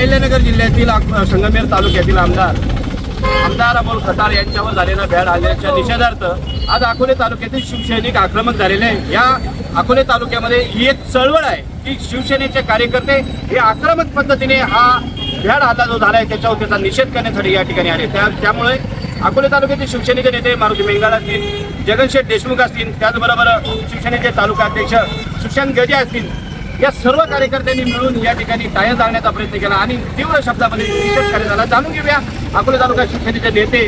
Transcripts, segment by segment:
अहिल्यानगर जिल्ह्यातील संगमेर तालुक्यातील आमदार अमोल खताळ यांच्यावर झालेल्या भ्याड हल्ल्याच्या निषेधार्थ आज अकोले तालुक्यातील शिवसैनिक आक्रमक झालेले आहे। या अकोले तालुक्यामध्ये ही एक चळवळ आहे की शिवसेनेचे कार्यकर्ते हे आक्रमक पद्धतीने हा भ्याड हल्ला जो झाला आहे त्याच्यावर त्याचा निषेध करण्यासाठी या ठिकाणी आले। त्यामुळे अकोले तालुक्यातील शिवसेनेचे नेते मारुती मेंगाळ असतील, जगनशेठ देशमुख असतील, त्याचबरोबर शिवसेनेचे तालुका अध्यक्ष सुशांत गजे असतील, या सर्व कार्यकर्त्यांनी मिळून या ठिकाणी टायर जाळण्याचा प्रयत्न केला आणि तीव्र शब्दामध्ये निषेध करण्यात आला। जाणून घेऊया अकोले तालुका शिवसेनेचे नेते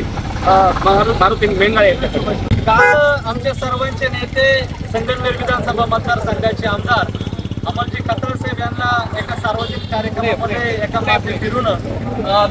मारुती मेंगाळे। काल आमचे सर्वांचे नेते संगमेर विधानसभा मतदारसंघाचे आमदार अमोलजी खताळ साहेब यांना एका सार्वजनिक कार्यक्रमामध्ये एका मागे फिरून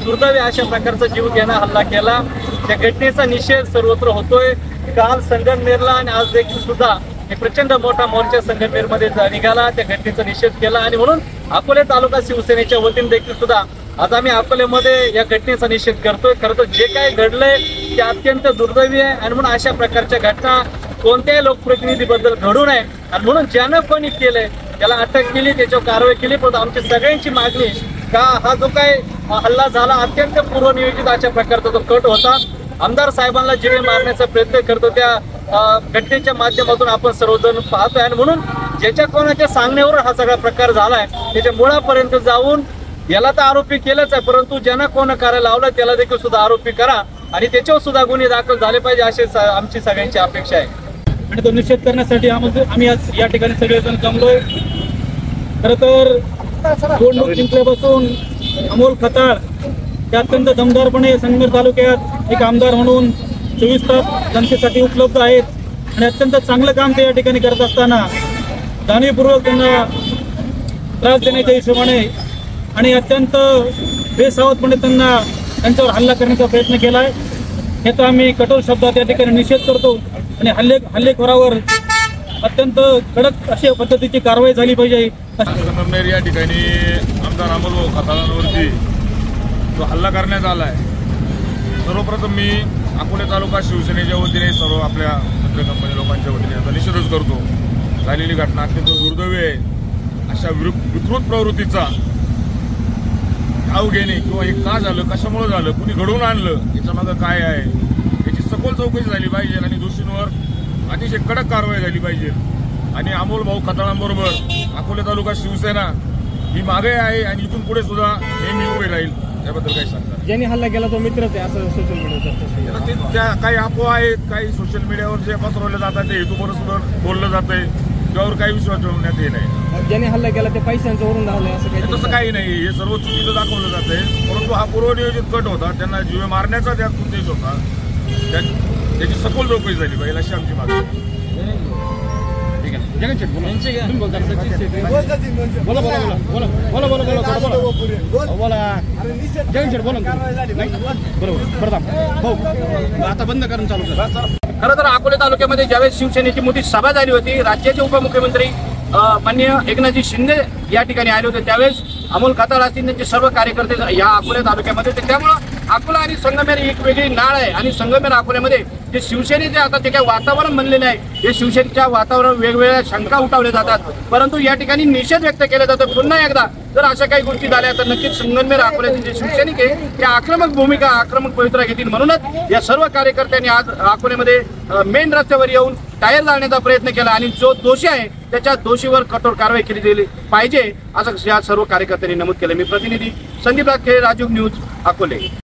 दुर्दैवी अशा प्रकारचा जीव घेणा हल्ला केला। त्या घटनेचा निषेध सर्वत्र होतोय। काल संगमेरला आणि आज देखील सुद्धा एक प्रचंड मोठा मोर्चा संगमेरमध्ये निघाला, त्या घटनेचा निषेध केला आणि म्हणून अकोले तालुका शिवसेनेच्या वतीने देखील सुद्धा आज आम्ही अकोलेमध्ये या घटनेचा निषेध करतोय। खरं तर जे काही घडलंय ते अत्यंत दुर्दैवी आहे आणि म्हणून अशा प्रकारच्या घटना कोणत्याही लोकप्रतिनिधीबद्दल घडू नये आणि म्हणून ज्यानं कोणी केलंय त्याला अटक केली, त्याच्यावर कारवाई केली। पण आमची सगळ्यांची मागणी का हा जो काही हल्ला झाला अत्यंत पूर्वनियोजित अशा प्रकारचा तो कट होता। आमदार साहेबांना जीवे मारण्याचा प्रयत्न करतो त्या घटनेच्या माध्यमातून आपण सर्वजण पाहतोय आणि म्हणून ज्याच्या कोणाच्या सांगण्यावर हा सगळा प्रकार झालाय त्याच्या मुळापर्यंत जाऊन याला तर आरोपी केलंच आहे, परंतु ज्यांना कोण करायला लावलं त्याला देखील सुद्धा आरोपी करा आणि त्याच्यावर सुद्धा गुन्हे दाखल झाले पाहिजे अशी आमची सगळ्यांची अपेक्षा आहे। आणि तो निषेध करण्यासाठी आम्ही आज या ठिकाणी सगळेजण जमलोय। खरं तर निवडणूक जिंकल्यापासून अमोल खताळ हे अत्यंत दमदारपणे संगमेर तालुक्यात एक आमदार म्हणून 24 तास जनतेसाठी उपलब्ध आहेत आणि अत्यंत चांगलं काम ते या ठिकाणी करत असताना जाणीवपूर्वक त्यांना त्रास देण्याच्या हिशोबाने आणि अत्यंत बेसावधपणे त्यांच्यावर हल्ला करण्याचा प्रयत्न केला आहे। याचा आम्ही कठोर शब्दात या ठिकाणी निषेध करतो आणि हल्लेखोरावर अत्यंत कडक अशा पद्धतीची कारवाई झाली पाहिजे। संगमेर या ठिकाणी आमदार अमोल खताळांवरती जो हल्ला करण्यात आला आहे, सर्वप्रथम मी अकोले तालुका शिवसेनेच्या वतीने सर्व आपल्या मित्रकंपनी लोकांच्या वतीने याचा निषेधच करतो। झालेली घटना अत्यंत दुर्दैवी आहे। अशा विकृत प्रवृत्तीचा ठाव घेणे किंवा हे का झालं, कशामुळे झालं, कुणी घडवून आणलं, याच्या मागं काय आहे याची सखोल चौकशी झाली पाहिजे आणि दोषींवर अतिशय कडक कारवाई झाली पाहिजे। आणि अमोल भाऊ खताळांबरोबर अकोले तालुका शिवसेना ही मागे आहे आणि इथून पुढे सुद्धा नेहमी उभे राहील। त्याबद्दल काही सांगतात? ज्यांनी हल्ला केला तो मित्रच आहे असं सोशल मीडियावर त्या काही अफवा आहेत, काही सोशल मीडियावर जे पसरवले जातात ते हेतूपुरस्सर बोललं जातंय, त्यावर काही विश्वास ठेवण्यात येत नाही। ज्यांनी हल्ला केला ते पैशांचं वरून धावलंय असं काही? तसं काही नाही, हे सर्व चुकीचं दाखवलं जातंय, परंतु हा पूर्वनियोजित कट होता, त्यांना जीवे मारण्याचा त्यात उद्देश होता, त्याची सखोल चौकशी झाली पाहिजे अशी आमची मागणी आहे। आता बंद करून चालू करा। खरं तर अकोले तालुक्यामध्ये ज्यावेळेस शिवसेनेची मोठी सभा झाली होती, राज्याचे उपमुख्यमंत्री माननीय एकनाथजी शिंदे या ठिकाणी आले होते, त्यावेळेस अमोल खताळ असतील त्यांचे सर्व कार्यकर्ते या अकोले तालुक्यामध्ये होते। त्यामुळं अकोला आणि संगमेर एक वेगळी नाळ आहे आणि संगमेर अकोल्यामध्ये जे शिवसेनेचे आता जे काही वातावरण बनलेलं आहे, हे शिवसेनेच्या वातावरण वेगवेगळ्या शंका उठवल्या जातात, परंतु या ठिकाणी निषेध व्यक्त केला जातो। पुन्हा एकदा जर अशा काही गोष्टी झाल्या तर नक्कीच संगमेर अकोल्याचे जे शिवसैनिक आहे ते आक्रमक भूमिका, आक्रमक पवित्रा घेतील। म्हणूनच या सर्व कार्यकर्त्यांनी आज अकोल्यामध्ये मेन रस्त्यावर येऊन टायर जाळण्याचा प्रयत्न केला आणि जो दोषी आहे त्याच्या दोषीवर कठोर कारवाई केली गेली पाहिजे असं या सर्व कार्यकर्त्यांनी नमूद केलं। मी प्रतिनिधी संदीप राखे, राजूग न्यूज, अकोले।